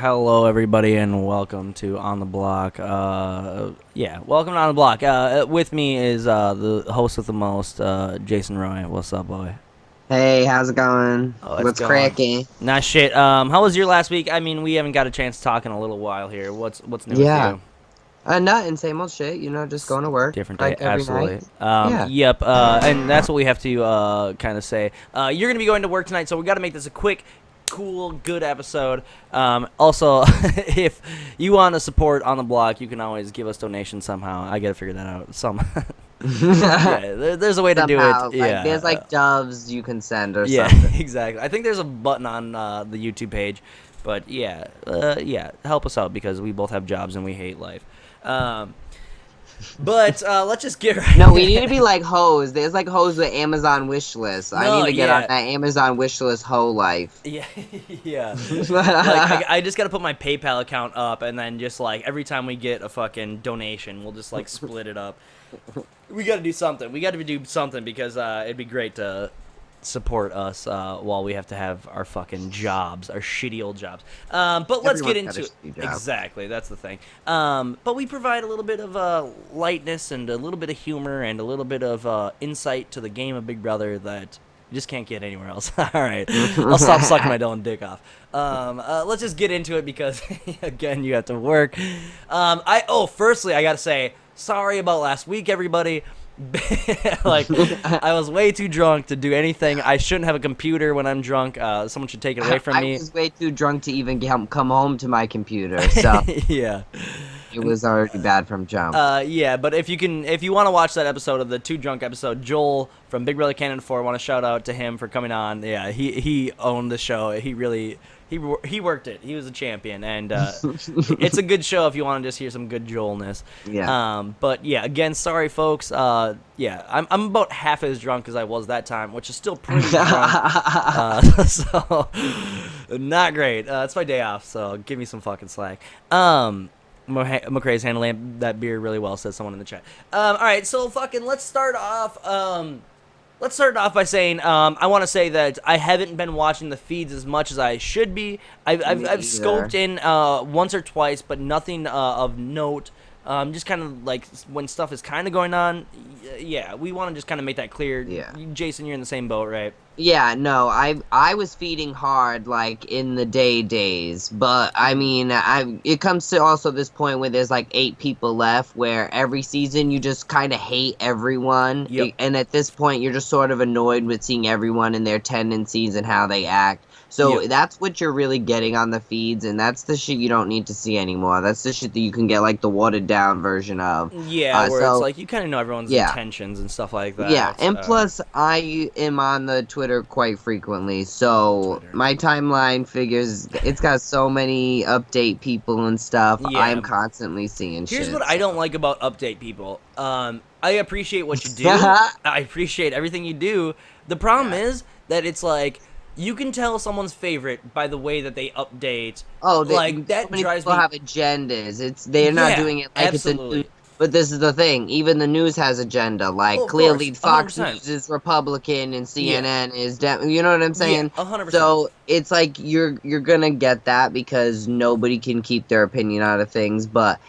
Hello, everybody, and welcome to On the Block. Welcome to On the Block. With me is the host with the most, Jason Roy. What's up, boy? Hey, how's it going? Oh, it's What's going. cracking? Nah, shit. How was your last week? I mean, we haven't got a chance to talk in a little while here. What's new with Yeah, you? nothing, same old shit. Just going to work Different day, like every night. absolutely. Yeah. Yep. And that's what we have to kind of say. You're gonna be going to work tonight, so we got to make this a quick, cool, good episode. Also, if you want to support On the Block, you can always give us donations somehow. I gotta figure that out. Yeah, there's a way to do Somehow, it. like, Yeah. there's like doves you can send or Yeah, something. exactly. I think there's a button on the YouTube page, but yeah, help us out because we both have jobs and we hate life. Um, but let's just get right. No, we need to be like hoes. There's like hoes with Amazon wish lists. I No, need to get on yeah. that Amazon wish list hoe life. Yeah, yeah. Like I just gotta put my PayPal account up, and then just like every time we get a fucking donation, we'll just like split it up. We gotta do something. We gotta do something because it'd be great to support us while we have to have our fucking jobs, our shitty old jobs. But let's get Everyone's got into a shitty job. exactly. That's the thing. But we provide a little bit of lightness and a little bit of humor and a little bit of insight to the game of Big Brother that you just can't get anywhere else. All right, I'll stop sucking my own dick off. Let's just get into it because again, you have to work. Firstly, I gotta say sorry about last week, everybody. Like, I was way too drunk to do anything. I shouldn't have a computer when I'm drunk. Someone should take it away from me. I was way too drunk to even come home to my computer, so Yeah. it was already bad from jump. Yeah, but if you want to watch that episode of the Too Drunk episode, Joel from Big Brother Canada 4, I want to shout out to him for coming on. Yeah, he owned the show. He really he worked it. He was a champion, and it's a good show if you want to just hear some good Joelness. Yeah. But yeah, again, sorry folks. Yeah, I'm about half as drunk as I was that time, which is still pretty drunk. So not great. It's my day off, so give me some fucking slack. McCrae's handling that beer really well, says someone in the chat. All right, so fucking let's start off. Let's start off by saying I want to say that I haven't been watching the feeds as much as I should be. I've scoped in once or twice, but nothing of note. Just kind of like when stuff is kind of going on. Yeah, we want to just kind of make that clear. Yeah. Jason, you're in the same boat, right? Yeah, no, I was feeding hard like in the days, but I mean, it comes to also this point where there's like 8 people left, where every season you just kind of hate everyone, Yep. and at this point you're just sort of annoyed with seeing everyone and their tendencies and how they act. So Yep. that's what you're really getting on the feeds, and that's the shit you don't need to see anymore. That's the shit that you can get like the watered down version of. Yeah, where So it's like you kind of know everyone's yeah. intentions and stuff like that. Yeah, and plus I am on the Twitter quite frequently, so Twitter. my timeline figures it's got so many update people and stuff. Yeah. I'm constantly seeing shit. Here's what I don't like about update people. I appreciate what you do. I appreciate everything you do. The problem is that it's like you can tell someone's favorite by the way that they update. Oh, like that so many drives people me. have agendas. They're not Yeah, doing it like absolutely. it's a. But this is the thing. Even the news has agenda. Like Oh, of clearly, course, Fox 100%. News is Republican and CNN is. You know what I'm saying? Yeah, 100%. So it's like you're gonna get that because nobody can keep their opinion out of things. But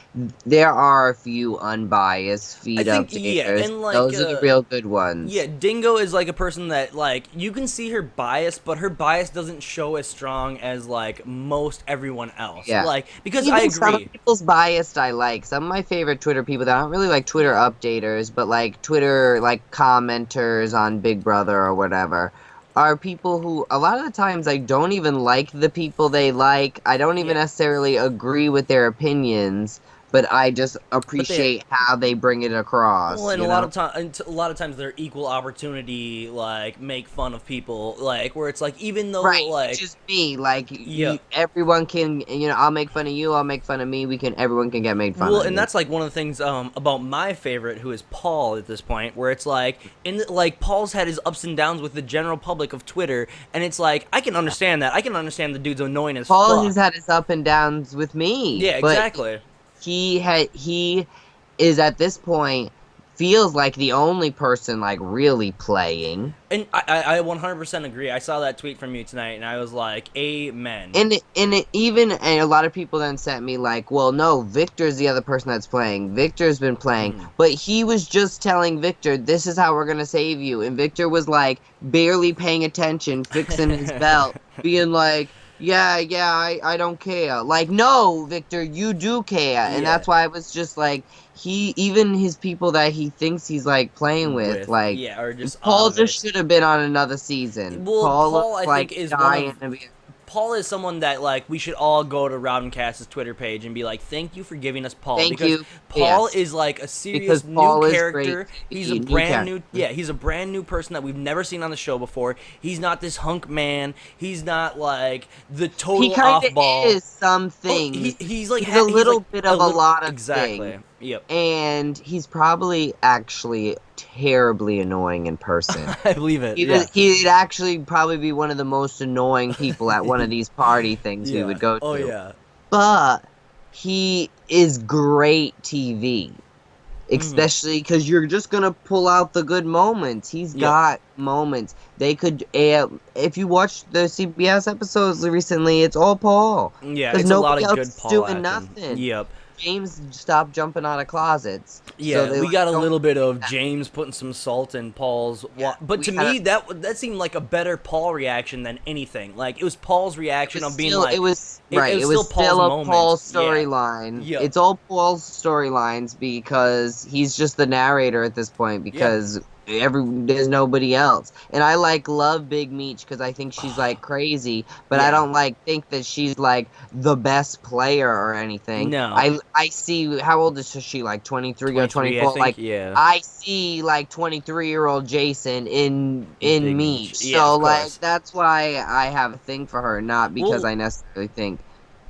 there are a few unbiased feed think, updaters. yeah, and, like, those are the real good ones. Yeah, Dingo is like a person that like you can see her bias, but her bias doesn't show as strong as like most everyone else. Yeah. Like because Even I some agree. people's biased I like. Some of my favorite Twitter people that aren't really like Twitter updaters, but like Twitter like commenters on Big Brother or whatever, are people who a lot of the times I don't even like the people they like. I don't even Yeah. necessarily agree with their opinions, but I just appreciate how they bring it across. Well, and you a lot know? of times they're equal opportunity, like make fun of people, like where it's like even though Right, like it's just me. Like, Yeah. everyone can, I'll make fun of you, I'll make fun of me. Everyone can get made fun of. well, and that's like one of the things about my favorite, who is Paul at this point, where it's like like Paul's had his ups and downs with the general public of Twitter, and it's like I can understand that. I can understand the dude's annoying as Paul fuck. has had his up and downs with me. Yeah, but exactly. he is at this point feels like the only person like really playing. And I 100% agree. I saw that tweet from you tonight, and I was like, amen. And a lot of people then sent me like, well, no, Victor's the other person that's playing. Victor's been playing, but he was just telling Victor, "This is how we're gonna save you," and Victor was like barely paying attention, fixing his belt, being like, "Yeah, I don't care." Like, no, Victor, you do care, and that's why I was just like, even his people that he thinks he's like playing with like, or just Paul just should have been on another season. Well, Paul I like think is dying one of, Paul is someone that like we should all go to Robin Cast's Twitter page and be like, thank you for giving us Paul. Thank you. Paul is like a serious new character. He's a brand new he's a brand new person that we've never seen on the show before. He's not this hunk man. He's not like the total off ball. He is something. He's like a little bit of a lot of exactly. things. Yep. And he's probably actually terribly annoying in person. I believe it. He'd actually probably be one of the most annoying people at one of these party things we would go to. Oh, yeah. But he is great TV. Especially because you're just going to pull out the good moments. He's got moments. They could air... If you watch the CBS episodes recently, it's all Paul. Yeah, it's a lot of good Paul doing acting. Nothing. Yep. James stopped jumping out of closets. Yeah, so we got a little bit of James putting some salt in Paul's... but to me, that seemed like a better Paul reaction than anything. Like, it was Paul's reaction of being like... It was still a Paul storyline. Yeah. It's all Paul's storylines because he's just the narrator at this point because... there's nobody else, and I love Big Meech because I think she's like crazy, but I don't think that she's like the best player or anything. No, I see. How old is she? Like 23 or 24? I see like 23-year-old Jason in Meech. So that's why I have a thing for her, not because I necessarily think.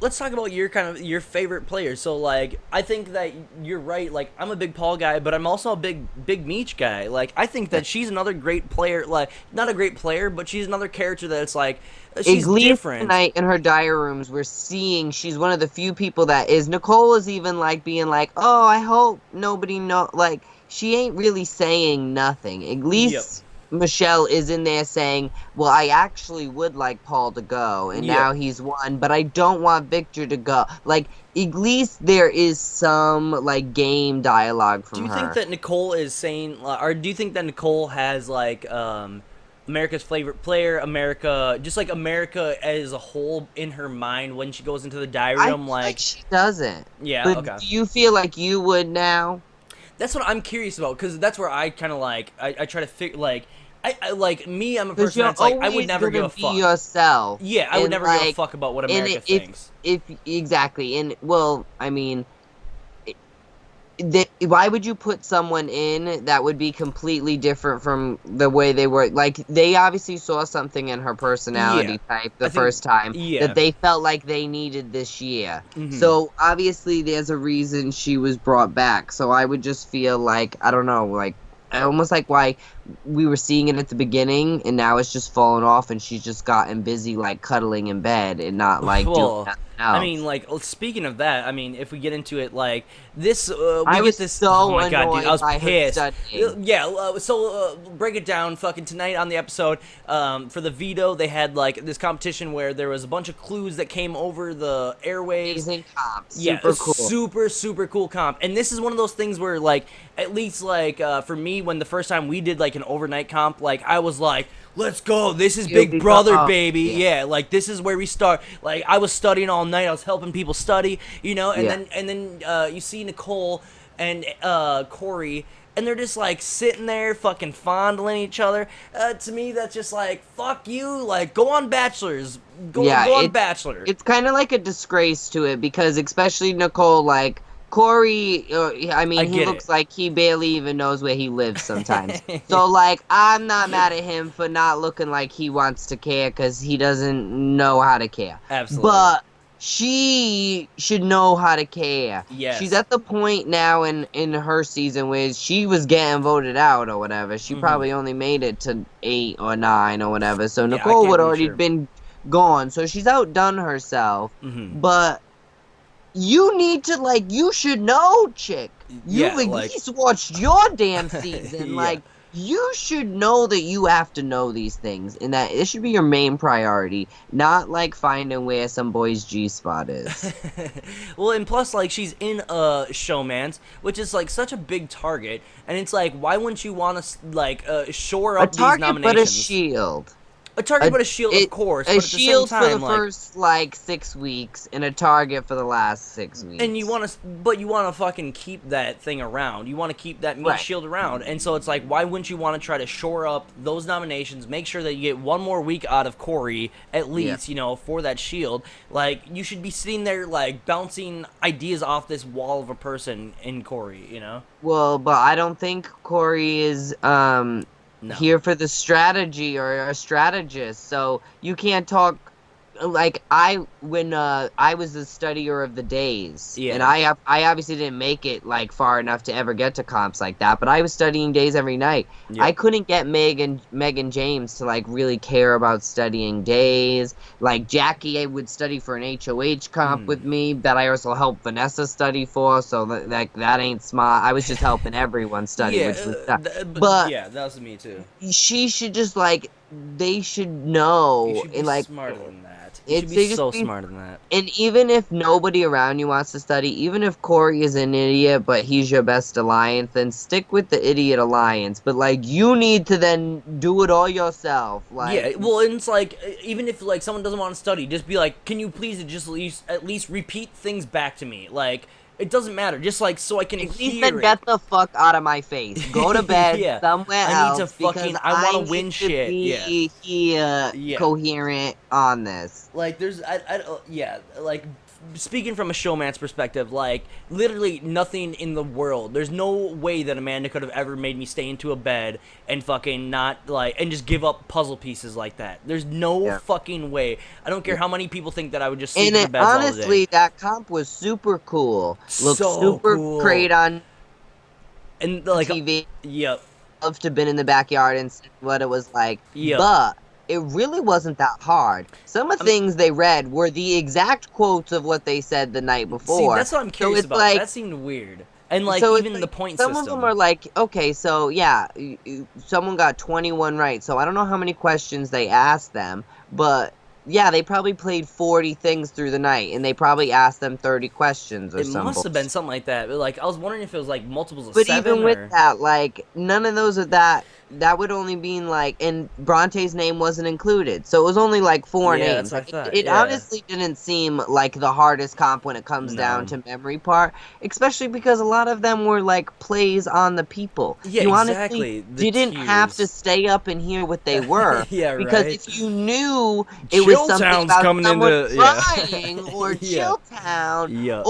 Let's talk about your favorite players. So like, I think that you're right. Like, I'm a big Paul guy, but I'm also a big Meech guy. Like, I think that she's another great player. Like, not a great player, but she's another character that's like, she's different. Tonight in her diary rooms, we're seeing she's one of the few people that is. Nicole is even like being like, oh, I hope nobody know. Like, she ain't really saying nothing. At least. Michelle is in there saying, well, I actually would like Paul to go, and now he's won, but I don't want Victor to go. Like, at least there is some, like, game dialogue from her. Do you think that Nicole is saying, or do you think that Nicole has, like, America's favorite player, America as a whole in her mind when she goes into the diary room? I feel like she doesn't. Yeah, but okay. Do you feel like you would now? That's what I'm curious about, because that's where I kind of, like, I try to figure, like... I like me. I'm a person that's like I would never give a fuck. Yourself. Yeah, I would never give a fuck about what America thinks. Exactly, and well, I mean, why would you put someone in that would be completely different from the way they were? Like, they obviously saw something in her personality type first time that they felt like they needed this year. Mm-hmm. So obviously, there's a reason she was brought back. So I would just feel like, I don't know, like. Almost like why we were seeing it at the beginning, and now it's just fallen off, and she's just gotten busy, like, cuddling in bed and not, like, doing nothing else. I mean, like, speaking of that, I mean, if we get into it, like, this, so oh my god, dude, I was pissed. Break it down, fucking tonight on the episode, for the veto, they had, like, this competition where there was a bunch of clues that came over the airwaves. Amazing comp. Super cool comp. And this is one of those things where, like, at least, like, for me, when the first time we did, like, an overnight comp, like, I was like, let's go, this is Big Brother, baby. Yeah, like, this is where we start. Like, I was studying all night, I was helping people study, you know, and then you see Nicole and Corey, and they're just, like, sitting there fucking fondling each other. To me, that's just like, fuck you, like, go on Bachelors. Go on Bachelor. It's kind of like a disgrace to it, because especially Nicole, like, Corey, I mean, he looks like he barely even knows where he lives sometimes. So, like, I'm not mad at him for not looking like he wants to care, because he doesn't know how to care. Absolutely. But she should know how to care. Yes. She's at the point now in her season where she was getting voted out or whatever. She probably only made it to 8 or 9 or whatever. So Nicole would already been gone. So she's outdone herself. But you need to like you should know, chick. Yeah, You've at like least watched your damn season. yeah. Like you should know that you have to know these things, and that it should be your main priority, not like finding where some boy's G spot is. Well, and plus, like, she's in a showman's, which is like such a big target, and it's like, why wouldn't you want to like shore A up these target, but a nominations? shield. A target, A, but a shield, of course. a But at the same shield for the time, like, first like 6 weeks, and a target for the last 6 weeks. and you want to, but you want to fucking keep that thing around. You want to keep that meat Right. shield around, and so it's like, why wouldn't you want to try to shore up those nominations? Make sure that you get one more week out of Corey at least, you know, for that shield. Like, you should be sitting there like bouncing ideas off this wall of a person in Corey. You know? Well, but I don't think Corey is No. here for the strategy or a strategist. So you can't talk like when I was the studier of the days, Yeah. and I obviously didn't make it like far enough to ever get to comps like that, but I was studying days every night. Yeah. I couldn't get Meg and James to like really care about studying days. Like Jackie, I would study for an HOH comp with me that I also helped Vanessa study for, so that ain't smart. I was just helping everyone study, Yeah, which was but yeah, that was me too. she should just like they should know You should be and like smarter than that. It's- You should they be just so be- smarter than that. and even if nobody around you wants to study, even if Corey is an idiot but he's your best alliance, then stick with the idiot alliance. But like you need to then do it all yourself. Like Yeah, well, and it's like, even if like someone doesn't want to study, just be like, can you please just at least repeat things back to me? Like, it doesn't matter, just like so I can at least hear then it. get the fuck out of my face. Go to bed Yeah. somewhere I need else to fucking- because I wanna need win to shit, be Yeah. coherent on this. Like, yeah, like, speaking from a showman's perspective, like, literally nothing in the world. There's no way that Amanda could have ever made me stay into a bed and fucking not, like, and just give up puzzle pieces like that. There's no fucking way. I don't care how many people think that I would just sleep And in the beds all honestly, day. that comp was super cool. Looked So super cool. great on And, like, TV. yep. Loved to have been in the backyard and see what it was like. Yep. But it really wasn't that hard. Some of the things they read were the exact quotes of what they said the night before. See, that's what I'm curious it's about. like- That seemed weird. And, like, so it's even like the point some system. of them are like, okay, so yeah, someone got 21 right. So I don't know how many questions they asked them, but yeah, they probably played 40 things through the night, and they probably asked them 30 questions or It something. must have been something like that. But, like, I was wondering if it was, like, multiples of But 7 even with or... that, like, none of those are that. That would only mean, like, and Bronte's name wasn't included. So it was only, like, 4 Yeah, names. that's what I thought, It yeah. honestly didn't seem like the hardest comp when it comes down to memory part. Especially because a lot of them were, like, plays on the people. Yeah, you exactly. honestly The didn't have to tiers. stay up and hear what they were. Yeah, Because right. if you knew it was something Chilltown's about coming someone into- yeah. crying, or Yeah. Chilltown, Yeah.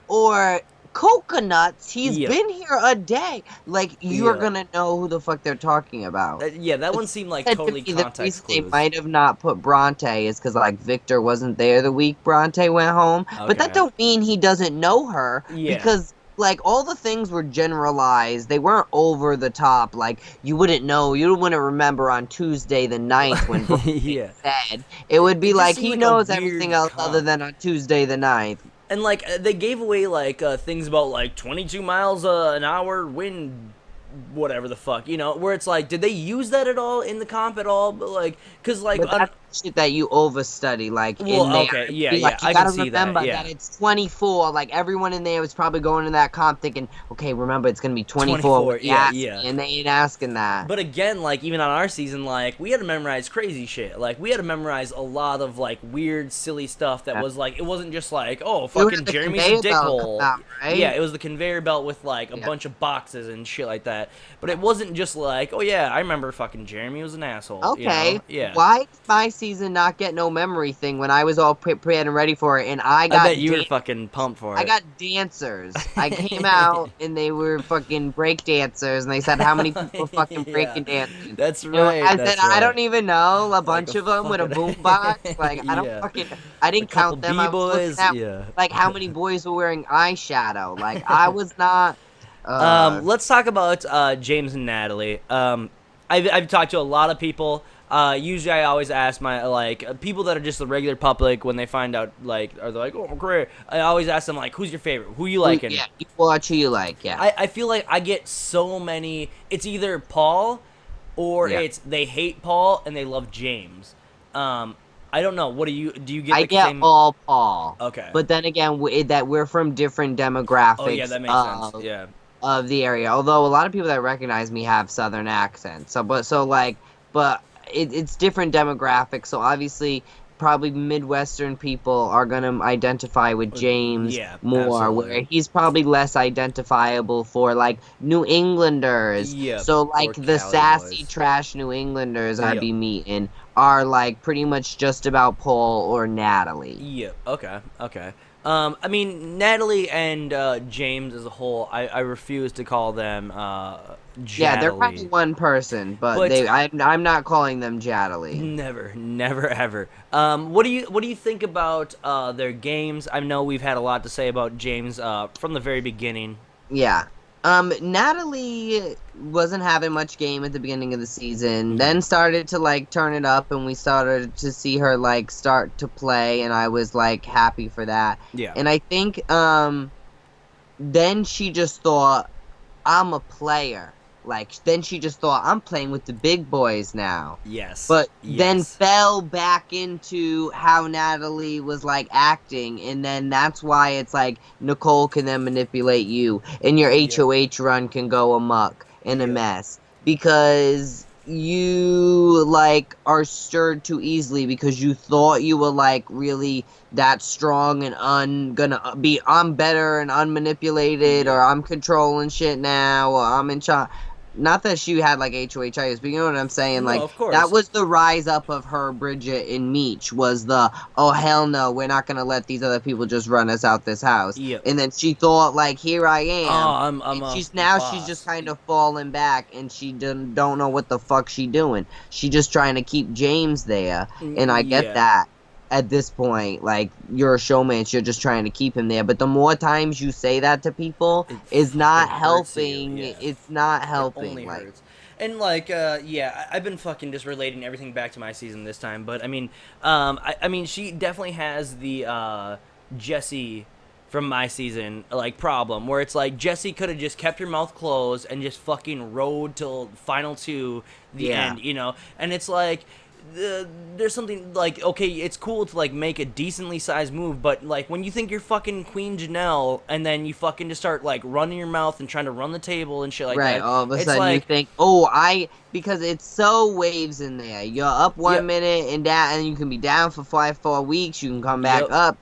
or coconuts, he's Yeah. been here a day. Like, you're Yeah. gonna know who the fuck they're talking about. Yeah, that one seemed like Said to totally me, the context reason they clues. might have not put Bronte is because, like, Victor wasn't there the week Bronte went home. But that Okay. don't mean he doesn't know her. Yeah. Because, like, all the things were generalized. They weren't over the top. Like, you wouldn't know. You wouldn't remember on Tuesday the 9th when Bronte Yeah. said. It would be just like, seemed he like a knows weird everything else comp. other than on Tuesday the 9th. And, like, they gave away, like, things about, like, 22 miles an hour wind, whatever the fuck, you know, where it's like, did they use that at all in the comp at all? But, like, because, like, But that's shit that you overstudy, like, Well, in there. okay, yeah, Be like, yeah, you I gotta can see that, remember yeah. it's 24. Like, everyone in there was probably going to that comp thinking, okay, remember, it's gonna be 24. 24, when you yeah, ask yeah. me, and they ain't asking that. But again, like, even on our season, like, we had to memorize crazy shit. Like, we had to memorize a lot of, like, weird, silly stuff that was, like, it wasn't just like, oh, You had fucking the Jeremy's conveyor a belt dickhole. come out, right? Yeah, it was the conveyor belt with, like, a Yeah. bunch of boxes and shit like that. But it wasn't just like, oh, yeah, I remember fucking Jeremy was an asshole. Okay, You know? Yeah. why did my season not get no memory thing when I was all prepared and ready for it, and I got I bet you were dan- fucking pumped for it. I got dancers. I came out and they were fucking break dancers, and they said how many people fucking Yeah. breaking dancing. That's You know, right. I that's said I right. don't even know a bunch a of them with a fucking- boombox. Like I don't Yeah. fucking. I didn't A couple count them. I was looking B-boys, at yeah. like how many boys were wearing eyeshadow. Like I was not. Let's talk about James and Natalie. I've talked to a lot of people. Usually I always ask my people that are just the regular public when they find out are they like, oh, great. I always ask them like, who's your favorite? Who you liking? Yeah, you watch who you like. Yeah. I feel like I get so many. It's either Paul, or Yeah. it's they hate Paul and they love James. I don't know. What do you get? I The get same? all Paul. Okay. But then again, that we're from different demographics. Oh yeah, that makes sense. Yeah. Of the area. Although a lot of people that recognize me have Southern accents. But it's different demographics. So obviously, probably Midwestern people are gonna identify with James more, absolutely. where he's probably less identifiable for like New Englanders. Yeah, So or like the Cali sassy boys. trash New Englanders I'd Yep. be meeting are like pretty much just about Paul or Natalie. Yeah. Okay. Okay. I mean, Natalie and James as a whole, I refuse to call them Yeah, they're Jadily. probably one person, but But- I'm not calling them Jadily. Never, never, ever. What do you think about their games? I know we've had a lot to say about James from the very beginning. Yeah. Natalie wasn't having much game at the beginning of the season, then started to like turn it up, and we started to see her like start to play, and I was like happy for that. Yeah. And I think then she just thought, I'm a player. Like then she just thought, I'm playing with the big boys now. Yes. But then Yes. fell back into how Natalie was like acting, and then that's why it's like Nicole can then manipulate you, and your HOH run can go amok in a mess because you like are stirred too easily because you thought you were like really that strong and I'm better and unmanipulated, or I'm controlling shit now, or I'm in charge. Not that she had like HOHIs, but you know what I'm saying? No, Like of course. that was the rise up of her, Bridget and Meech, was the, oh hell no, we're not gonna let these other people just run us out this house. Yep. And then she thought like, here I am. Oh, I'm And a she's boss. just kind of falling back, and she don't know what the fuck she doing. She just trying to keep James there, and I get Yeah. that. At this point, like, you're a showman, so you're just trying to keep him there. But the more times you say that to people, It is not fucking hurts you, helping. yeah. It's not It helping. only Like, hurts. And I've been fucking just relating everything back to my season this time. But I mean, I mean, she definitely has the Jesse from my season like problem where it's like Jesse could have just kept her mouth closed and just fucking rode till final two the Yeah. end, you know. And it's like. There's something like, okay, it's cool to like make a decently sized move, but like when you think you're fucking Queen Janelle and then you fucking just start like running your mouth and trying to run the table and shit like right, that. all of a it's sudden you like, think, because it's so waves in there. You're up 1 Yep. minute and down, and you can be down for 4 weeks. You can come back Yep. up.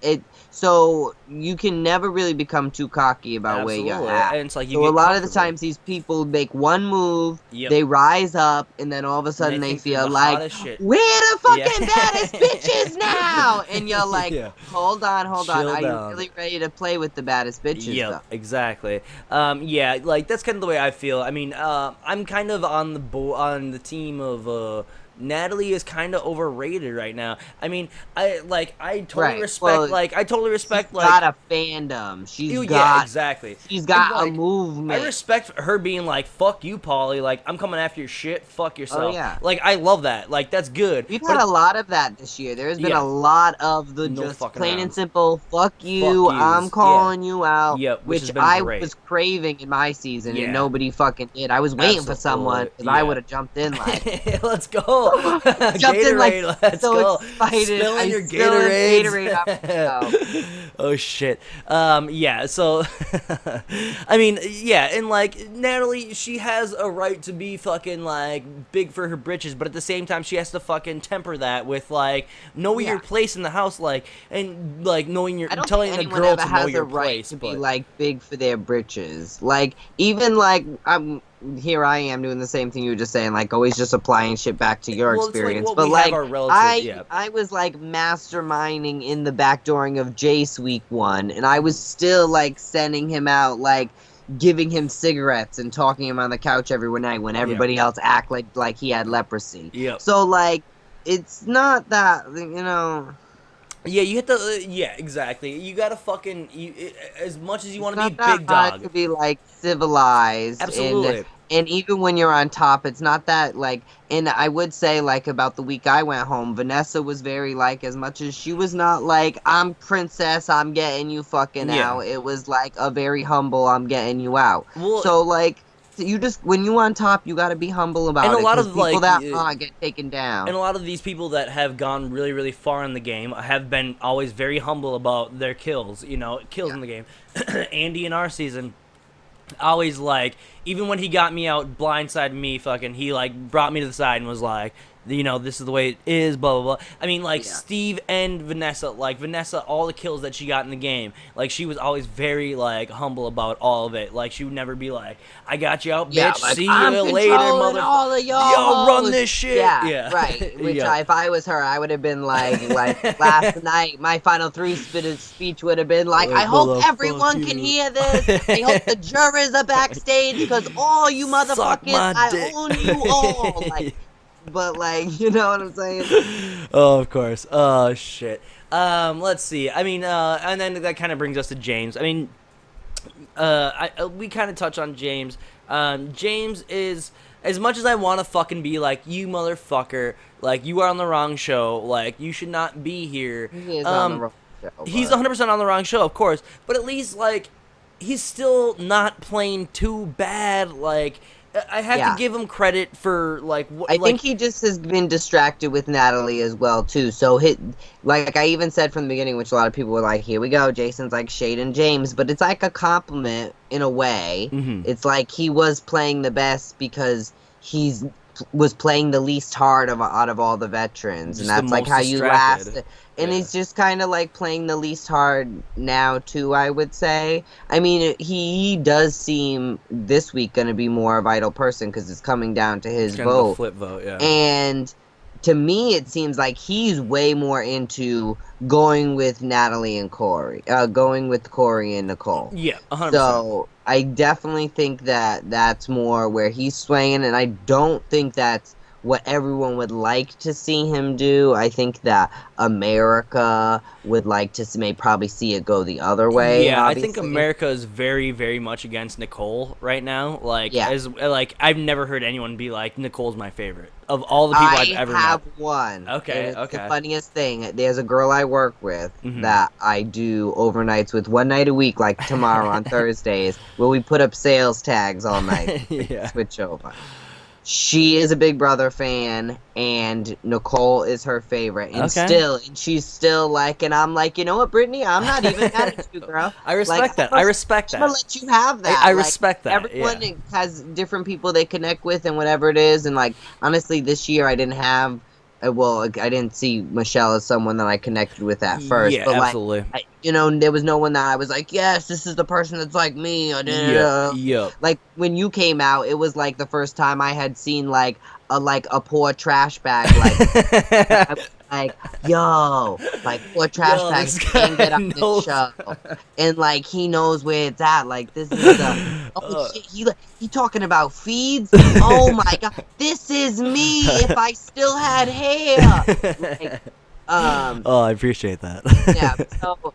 So you can never really become too cocky about where absolutely. you're at. And it's like you So get a lot of the comfortable. times these people make one move, Yep. they rise up, and then all of a sudden And they think they're feel the like, hottest shit. we're the fucking Yeah. baddest bitches now! And you're like, Yeah. hold on, Are Chill you down. really ready to play with the baddest bitches, Yep, though? exactly. Yeah, like that's kind of the way I feel. I mean, I'm kind of on the team of Natalie is kind of overrated right now. I mean, I totally Right, respect well, I totally respect She's like got a fandom. yeah, exactly. She's got And, a like, movement. I respect her being like, "Fuck you, Polly." Like, I'm coming after your shit. Fuck yourself. yeah. Like, I love that. Like, that's good. We've But had a lot of that this year. There's been Yeah. a lot of the No just fucking plain around. and simple, fuck you, yous, I'm yeah. calling you out, Yep, which has which been I great. was craving in my season, Yeah. and nobody fucking did. I was waiting for someone, because Absolutely, I yeah. would have jumped in like, Let's go. Jumped in, like, Gatorade, let's so go. excited. Spilling I your spilled Gatorades. Gatorade Oh shit. Yeah, so I mean, yeah, and like Natalie, she has a right to be fucking like big for her britches, but at the same time she has to fucking temper that with like knowing Yeah. your place in the house, like, and like knowing your I don't telling think a anyone girl ever to know has your a right place, to but be like big for their britches. Like even like here I am doing the same thing you were just saying, like always just applying shit back to your Well, it's like experience. what But we have like our relatives- yeah. I was like masterminding in the backdooring of Jace week 1, and I was still like sending him out like giving him cigarettes and talking him on the couch every night when everybody else act like he had leprosy. Yep. So like it's not that, you know. Yeah, you hit the yeah, exactly. You gotta fucking as much as you want to be It's not big that hard dog. to be like civilized. Absolutely. And even when you're on top, it's not that like, and I would say like about the week I went home, Vanessa was very like, as much as she was not like, I'm princess, I'm getting you fucking Yeah. out. It was like a very humble, I'm getting you out. Well, So like, you just, when you on top, you got to be humble and about a it, lot because of people like that get taken down. and a lot of these people that have gone really, really far in the game have been always very humble about their kills. You know, kills in the game. Andy in our season, always like, even when he got me out, blindsided me, fucking, he like brought me to the side and was like, you know, this is the way it is, blah blah blah. I mean, like Yeah. Steve and Vanessa, like Vanessa, all the kills that she got in the game, like she was always very like humble about all of it. Like she would never be like, "I got you out, Yeah, bitch. like, See I'm you later, controlling motherfucker. all of y'all Yo, run hoes." this shit." Yeah, right. Which Yeah. if I was her, I would have been like last night, my final speech would have been like, I hope Motherfuck everyone can you. hear this. I hope the jurors are backstage, because all you Suck motherfuckers, my I dick. own you all. Like, but like, you know what I'm saying? Oh, of course. Oh shit. Let's see. I mean, and then that kind of brings us to James. I mean, we kind of touch on James. James is, as much as I want to fucking be like, you motherfucker, like you are on the wrong show, like you should not be here. He is on the wrong show, He's but- 100% on the wrong show, of course, but at least like he's still not playing too bad. Like I have Yeah. to give him credit for like what I like, think he just has been distracted with Natalie as well too. So like I even said from the beginning, which a lot of people were like, "Here we go, Jason's like shading James," but it's like a compliment in a way. Mhm. It's like he was playing the best because was playing the least hard out of all the veterans, Just and the that's like most how you distracted. last. And Yeah. he's just kind of like playing the least hard now too, I would say. I mean, he does seem this week going to be more a vital person because it's coming down to his It's kind of a vote. flip vote, yeah. And to me, it seems like he's way more into going with Natalie and Corey, going with Corey and Nicole. Yeah, 100%. So I definitely think that that's more where he's swaying, and I don't think that's what everyone would like to see him do. I think that America would like to probably see it go the other way. Yeah, I think obviously. America is very, very much against Nicole right now. Like, Yeah. I've never heard anyone be like, Nicole's my favorite of all the people I've ever have met. one. Okay, And it's okay. The funniest thing, there's a girl I work with Mhm. that I do overnights with one night a week, like tomorrow on Thursdays, where we put up sales tags all night. Yeah. Switch over. She is a Big Brother fan, and Nicole is her favorite. And Okay. she's still like, and I'm like, you know what, Brittany? I'm not even mad at you, girl. I respect Like, that. I'm I respect gonna that. let you have that. I Like, respect that. Everyone Yeah. has different people they connect with and whatever it is. And like, honestly, this year I didn't have, I didn't see Michelle as someone that I connected with at first. Yeah, but absolutely. like, there was no one that I was like, yes, this is the person that's like me. Yeah, yeah. Like when you came out, it was like the first time I had seen like a poor trash bag. Like I was like, yo, like poor trash Yo, bags this can't guy get on knows. this show, and like he knows where it's at. Like this is the shit, he talking about feeds. Oh my god, this is me if I still had hair. Like, Oh, I appreciate that. yeah, so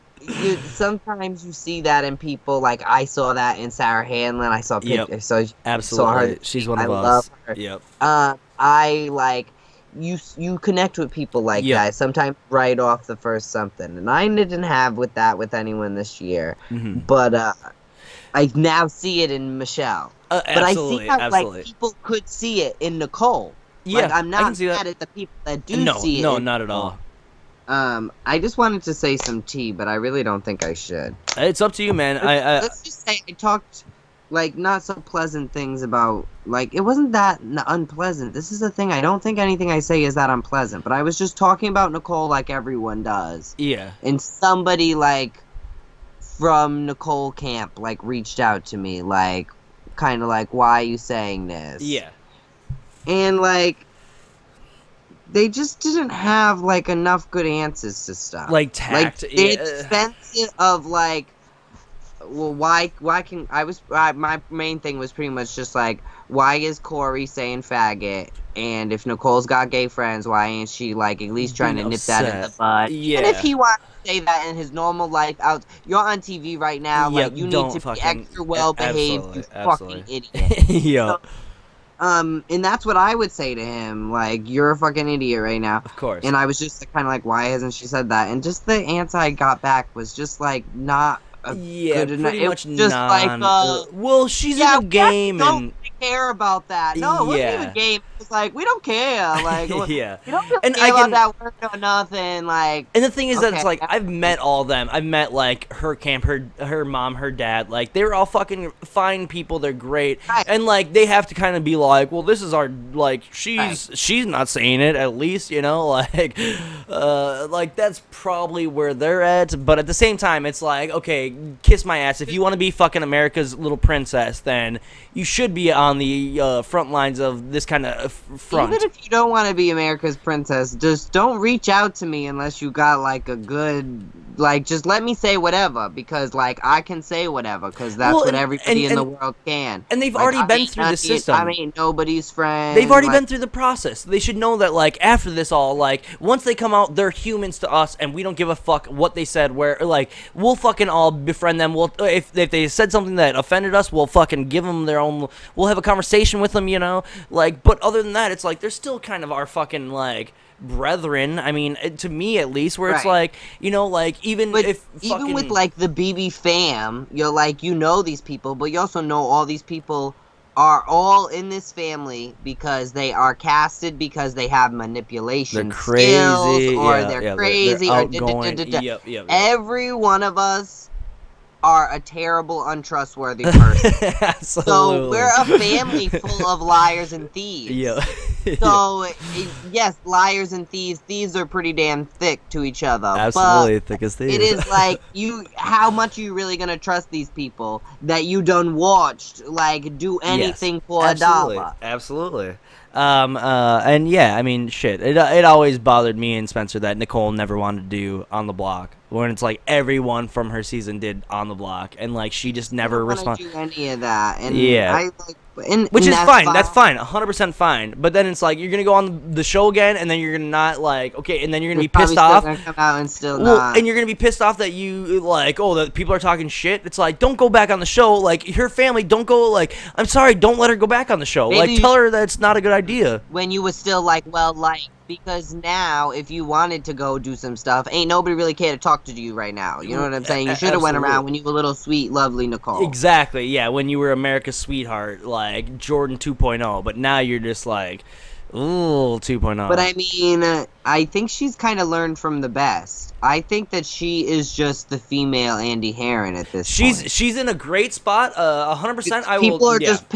sometimes you see that in people. Like I saw that in Sarah Hanlon. I saw Yep. pictures. So Absolutely. her. She's one I of us. love her. Yep. I like you connect with people like Yeah. that sometimes right off the first something, and I didn't have with anyone this year. Hmm. But I now see it in Michelle. But Absolutely. I see how Absolutely. like people could see it in Nicole. Yeah, Like, I'm I can not see that. mad at the people that do No, see it. no, in not at Nicole. all. I just wanted to say some tea, but I really don't think I should. It's up to you, man. Let's just say I talked like not so pleasant things about like it wasn't that unpleasant. This is the thing. I don't think anything I say is that unpleasant, but I was just talking about Nicole like everyone does. Yeah. And somebody like from Nicole camp like reached out to me like kind of like, why are you saying this? Yeah. And like they just didn't have like enough good answers to stuff. Like tact. Like the yeah. expense of like, well, why can my main thing was pretty much just like, why is Corey saying faggot? And if Nicole's got gay friends, why ain't she like at least trying to Being nip that in the upset. bud? Yeah. And if he wants to say that in his normal life, you're on TV right now, Yep, like you need don't to be fucking- extra well behaved, you absolutely, fucking idiot. Yo. So, And that's what I would say to him. Like, you're a fucking idiot right now. Of course. And I was just kind of like, why hasn't she said that? And just the answer I got back was just like not Yeah, good enough. pretty It much was just like, well, she's yeah, in a game, we don't and care about that. No, it wasn't Yeah. even a game. It's like, we don't care. Like, yeah. you don't really And care I about can- that word or nothing. Like, And the thing is that it's Okay. like I've met all of them. I've met like her camp, her mom, her dad. Like they were all fucking fine people. They're great, Right. and like they have to kind of be like, well, this is our like Right. she's not saying it at least, you know, like that's probably where they're at. But at the same time, it's like okay, kiss my ass. If you want to be fucking America's little princess, then you should be on the front lines of this kind of front. even if you don't want to be America's princess, just don't reach out to me unless you got like a good, like, just let me say whatever, because like I can say whatever, because that's Well, what and- everybody in the and- world can. and they've Like, already I been ain't through the none- system. I ain't nobody's friend. They've already like, been through the process. They should know that, like, after this all, like, once they come out, they're humans to us, and we don't give a fuck what they said. Where, like, we'll fucking all befriend them. We'll if they said something that offended us, we'll fucking give them their own. We'll have a conversation with them, you know. Like, but other than that, it's like they're still kind of our fucking like brethren. I mean, to me at least, where it's Right. like, you know, like even But if even fucking, with like the BB fam, you're like, you know these people, but you also know all these people are all in this family because they are casted because they have manipulation they're crazy, skills, or yeah, they're yeah, crazy, they're or outgoing. da-da-da-da-da. Yep. Every one of us are a terrible, untrustworthy person. Absolutely. So we're a family full of liars and thieves. Yeah. So yes, liars and thieves. Thieves are pretty damn thick to each other. Absolutely, But thick as thieves. it is like how much are you really gonna trust these people that you done watched like do anything for Absolutely. $1? Absolutely. And yeah, I mean, shit. It always bothered me and Spencer that Nicole never wanted to do On the Block, when it's like everyone from her season did On the Block, and like she just never I don't responded. wanna do any of that. And Yeah. I like, and, Which and is that's fine. That's fine. 100% fine. But then it's like you're gonna go on the show again, and then you're gonna not like okay, and then you're gonna They're be pissed probably off. still gonna come out and still Well, not. and you're gonna be pissed off that you like, oh, that people are talking shit. It's like, don't go back on the show. Like her family, don't go. Like, I'm sorry, don't let her go back on the show. Maybe like, tell her that it's not a good idea. when you was still like well liked, because now if you wanted to go do some stuff, ain't nobody really care to talk to you right now. You know what I'm saying? You should have went Absolutely. around when you were little sweet lovely Nicole. Exactly. Yeah, when you were America's sweetheart, like Jordan 2.0, but now you're just like, ooh, 2.0. But I mean, I think she's kind of learned from the best. I think that she is just the female Andy Herron at this point. she's in a great spot. 100%. I will. People are yeah. just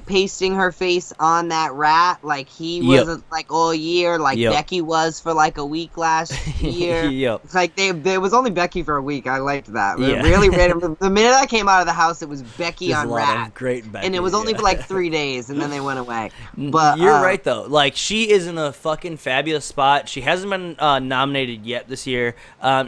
pasting her face on that rat like he Yep. was like all year, like Yep. Becky was for like a week last year. Yep. It's like there was only Becky for a week. I liked that. Yeah. Really random. The minute I came out of the house, it was Becky There's on a lot rat, of great Becky, and it was only yeah. for like 3 days, and then they went away. But You're right though. Like she is in a fucking fabulous spot. She hasn't been nominated yet this year.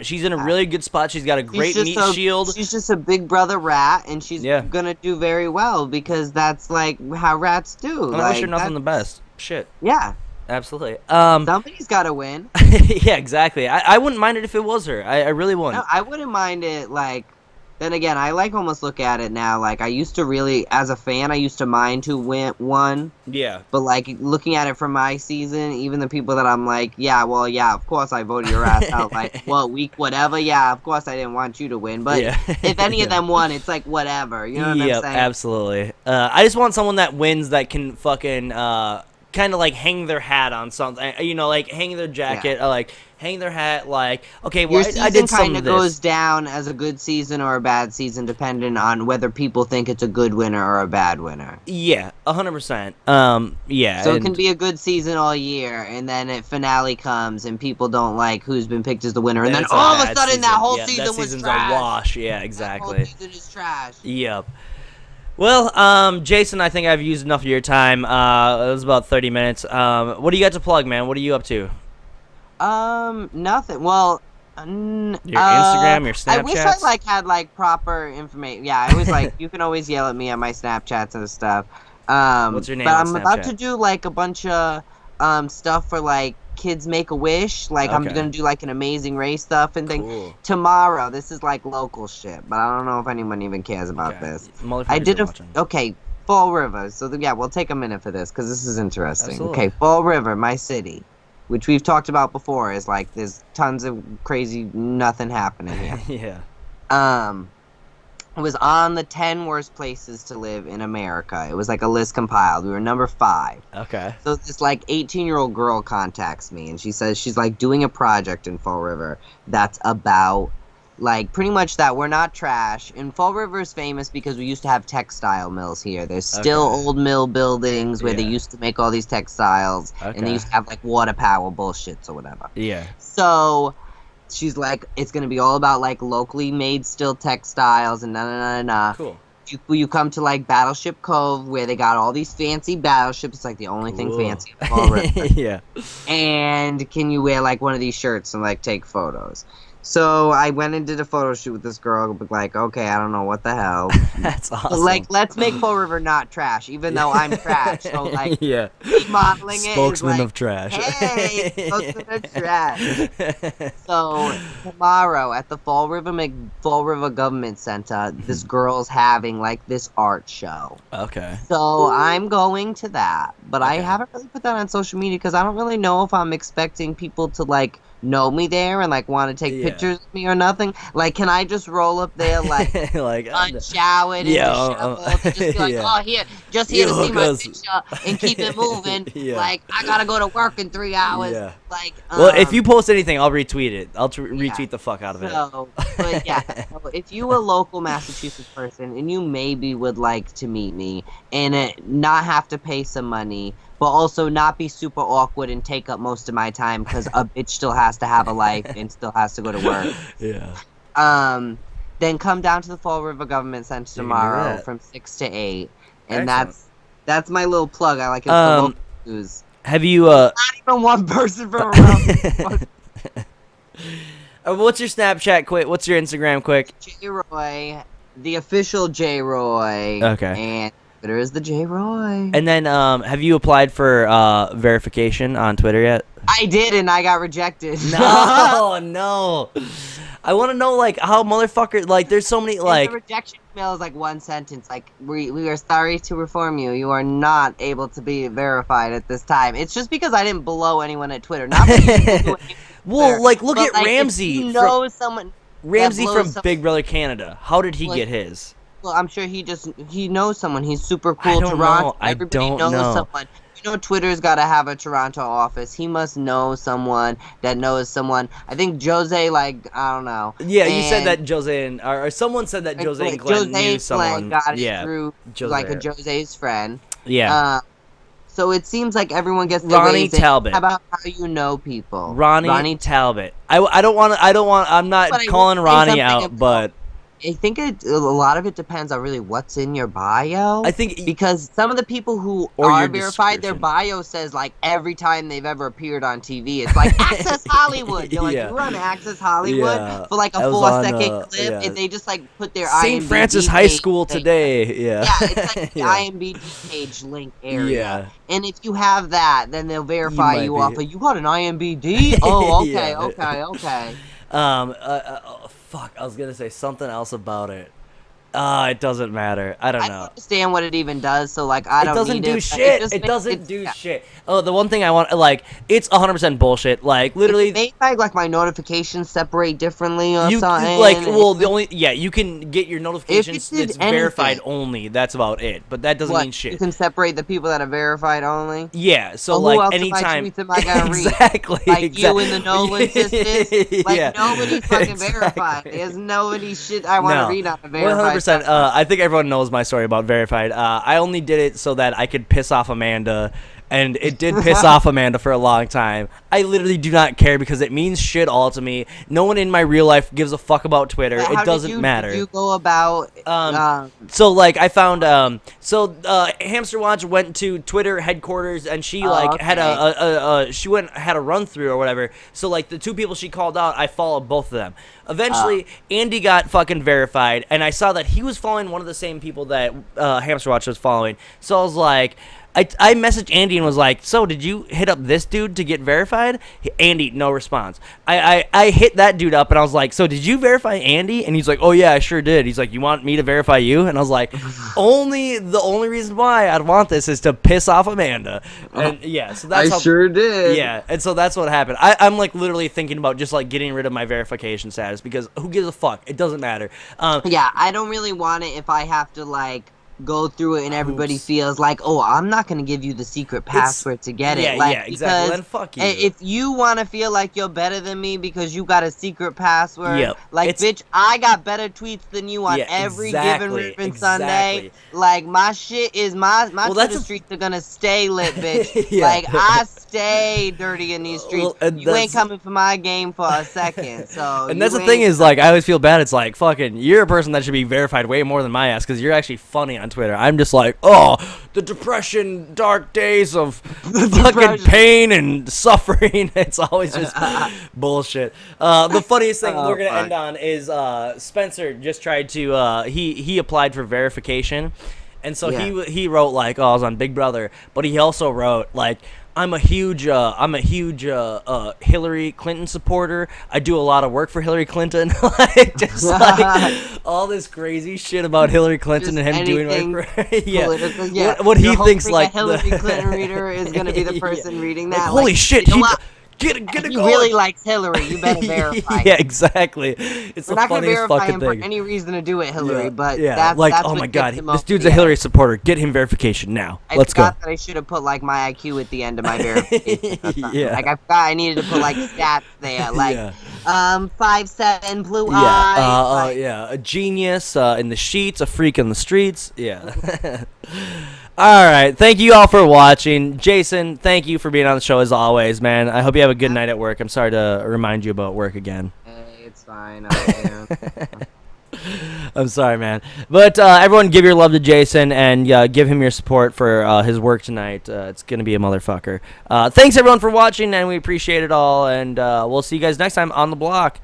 She's in a really good spot. She's got a great meat shield. She's just a big brother rat, and she's Yeah. gonna do very well because that's like how rats do. And I wish her nothing the best. Shit. Yeah, Absolutely. somebody's got to win. Yeah, exactly. I wouldn't mind it if it was her. I really wouldn't. No, I wouldn't mind it. Like, then again, I like almost look at it now. Like, I used to really, as a fan, I used to mind who won. Yeah. But like looking at it from my season, even the people that I'm like, yeah, well, yeah, of course I voted your ass out. Like, well, week whatever, yeah, of course I didn't want you to win. But Yeah. if any of Yeah. them won, it's like whatever. You know what I'm Yep, saying? absolutely. I just want someone that wins that can fucking kind of like hang their hat on something. You know, like hang their jacket, or like hang their hat. Like, okay, well, Your season I did some kind of of this. goes down as a good season or a bad season, depending on whether people think it's a good winner or a bad winner. Yeah, 100%. Yeah. So it and- can be a good season all year, and then a finale comes, and people don't like who's been picked as the winner, and then it's a all of a bad sudden season. that whole Yeah, season that was season's trash. a wash. Yeah, That whole exactly. season is trash. Yep. Well, Jason, I think I've used enough of your time. It was about 30 minutes. What do you got to plug, man? What are you up to? Nothing. Well, Your Instagram, your I wish I Snapchats? had proper information. Yeah, I always you can always yell at me at my Snapchats and stuff. What's your name But on I'm about Snapchat? to do like a bunch of stuff for like Kids Make a Wish. Like I'm Okay. gonna do like an Amazing Race stuff and things Cool. tomorrow. This is like local shit, but I don't know if anyone even cares about Okay. this. Motherfuckers I did are a watching. okay. Fall River. So yeah, we'll take a minute for this because this is interesting. Absolutely. Okay, Fall River, my city, which we've talked about before, is like there's tons of crazy nothing happening here. Yeah. It was on the 10 worst places to live in America. It was like a list compiled. We were number 5. Okay. So this like 18-year-old girl contacts me and she says she's like doing a project in Fall River that's about like pretty much that we're not trash. And Fall River is famous because we used to have textile mills here. There's still old mill buildings where they used to make all these textiles and they used to have like water power bullshits or whatever. Yeah. So she's like, it's gonna be all about like locally made still textiles and na. Cool. You come to like Battleship Cove where they got all these fancy battleships. It's like the only thing fancy in Fall River. Yeah. And can you wear like one of these shirts and like take photos? So I went and did a photo shoot with this girl. Like, okay, I don't know what the hell. That's awesome. But, like, let's make Fall River not trash, even though I'm trash. So like, yeah. modeling it. Spokesman is like, of trash. Hey, spokesman of trash. So tomorrow at the Fall River Government Center, this girl's having like this art show. Okay. So I'm going to that, but I haven't really put that on social media because I don't really know if I'm expecting people to like know me there and like want to take pictures of me or nothing. Like, can I just roll up there like like unshowered and disheveled to just be like, oh, here to see my picture and keep it moving. Like, I gotta go to work in 3 hours. Yeah. Like, well, if you post anything, I'll retweet it. I'll retweet the fuck out of it. But yeah, so if you a local Massachusetts person and you maybe would like to meet me and not have to pay some money, but also not be super awkward and take up most of my time because a bitch still has to have a life and still has to go to work. Yeah. Then come down to the Fall River Government Center tomorrow from 6 to 8, and that's my little plug. I like it for local news. Have you Not even one person from around. What's your Snapchat quick? What's your Instagram quick? J Roy, the official J Roy. Okay. And Twitter is the J Roy. And then, have you applied for verification on Twitter yet? I did, and I got rejected. No, no. I want to know, like, how motherfucker, like, there's so many, like... The rejection email is, like, one sentence. Like, we are sorry to inform you. You are not able to be verified at this time. It's just because I didn't blow anyone at Twitter. Not that well, like, look at like, Ramsey. If you know someone... Ramsey from Big Brother Canada. How did he get his? Well, I'm sure he knows someone. He's super cool. Toronto. Everybody knows someone. You know, Twitter's got to have a Toronto office. He must know someone that knows someone. I think Jose, like, I don't know. Yeah, you said that Jose and or someone said that Jose and Glenn knew someone. Got it through like a Jose's friend. Yeah. So it seems like everyone gets Ronnie Talbot. How about how you know people? Ronnie Talbot. I'm not calling Ronnie out, but I think a lot of it depends on really what's in your bio. I think because some of the people who are verified, their bio says like every time they've ever appeared on TV, it's like Access Hollywood. You're like, you run Access Hollywood for like a 4-second clip, and they just like put their St. Francis High School today. Yeah, it's like the IMDb page link area. Yeah. And if you have that, then they'll verify you off of, you got an IMDb? Oh, okay, okay. Fuck, I was gonna say something else about it. It doesn't matter. I don't know. I don't understand what it even does, so like I don't need it. It doesn't do shit. Oh, the one thing I want, like, it's 100% bullshit. Like, literally, they like my notifications separate differently or something. Like, well, you can get your notifications. It's verified only. That's about it. But that doesn't mean shit. You can separate the people that are verified only. Yeah. So like anytime. Who else am I gonna read? Exactly. Like you and the Nolan sisters. Like nobody's fucking verified. There's nobody shit I want to read on a verified. 100%. I think everyone knows my story about verified. I only did it so that I could piss off Amanda, and it did piss off Amanda for a long time. I literally do not care because it means shit all to me. No one in my real life gives a fuck about Twitter. It doesn't matter. Did you go about? So like I found Hamster Watch went to Twitter headquarters and she had had a run through or whatever. So like the two people she called out, I followed both of them. Eventually, Andy got fucking verified, and I saw that he was following one of the same people that Hamster Watch was following. So I was like, I messaged Andy and was like, so did you hit up this dude to get verified? Andy, no response. I hit that dude up and I was like, so did you verify Andy? And he's like, oh yeah, I sure did. He's like, you want me to verify you? And I was like, the only reason why I'd want this is to piss off Amanda. And yeah, so that's I sure did. Yeah, and so that's what happened. I'm like literally thinking about just like getting rid of my verification status because who gives a fuck? It doesn't matter. Yeah, I don't really want it if I have to like go through it and everybody feels like, oh, I'm not gonna give you the secret password to get it. Yeah, like, yeah, exactly. Then fuck you. If you want to feel like you're better than me because you got a secret password, Yep. like, bitch, I got better tweets than you on every given Rippin' Sunday. Like, my shit is my Twitter streets are gonna stay lit, bitch. Yeah. Like, I stay dirty in these streets. Well, you ain't coming for my game for a second. So. And that's the thing is, like, I always feel bad. It's like, fucking, you're a person that should be verified way more than my ass because you're actually funny on Twitter. I'm just like, oh, the depression, dark days of fucking pain and suffering. It's always just bullshit. The funniest thing we're gonna end on is Spencer just tried to he applied for verification, and so he wrote like, oh, I was on Big Brother, but he also wrote like, I'm a huge Hillary Clinton supporter. I do a lot of work for Hillary Clinton. Like, just like all this crazy shit about Hillary Clinton just and him doing work for yeah. What he thinks like a Hillary Clinton reader is gonna be the person reading that. Like, holy shit! Get if he really likes Hillary, you better verify. Yeah, exactly. It's We're the not gonna funniest verify fucking him thing. for any reason to do it, Hillary. Yeah. But yeah, that's oh what my god, gets him this up dude's the a Hillary supporter. Get him verification now. Let's go. I forgot that I should have put like my IQ at the end of my verification. Yeah. Like I forgot I needed to put like stats there, like 5'7", blue Yeah. eyes. Yeah. A genius in the sheets, a freak in the streets. Yeah. All right. Thank you all for watching. Jason, thank you for being on the show as always, man. I hope you have a good night at work. I'm sorry to remind you about work again. Hey, it's fine. I'm sorry, man. But everyone give your love to Jason and give him your support for his work tonight. It's going to be a motherfucker. Thanks, everyone, for watching, and we appreciate it all. And we'll see you guys next time on the block.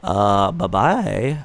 Bye-bye.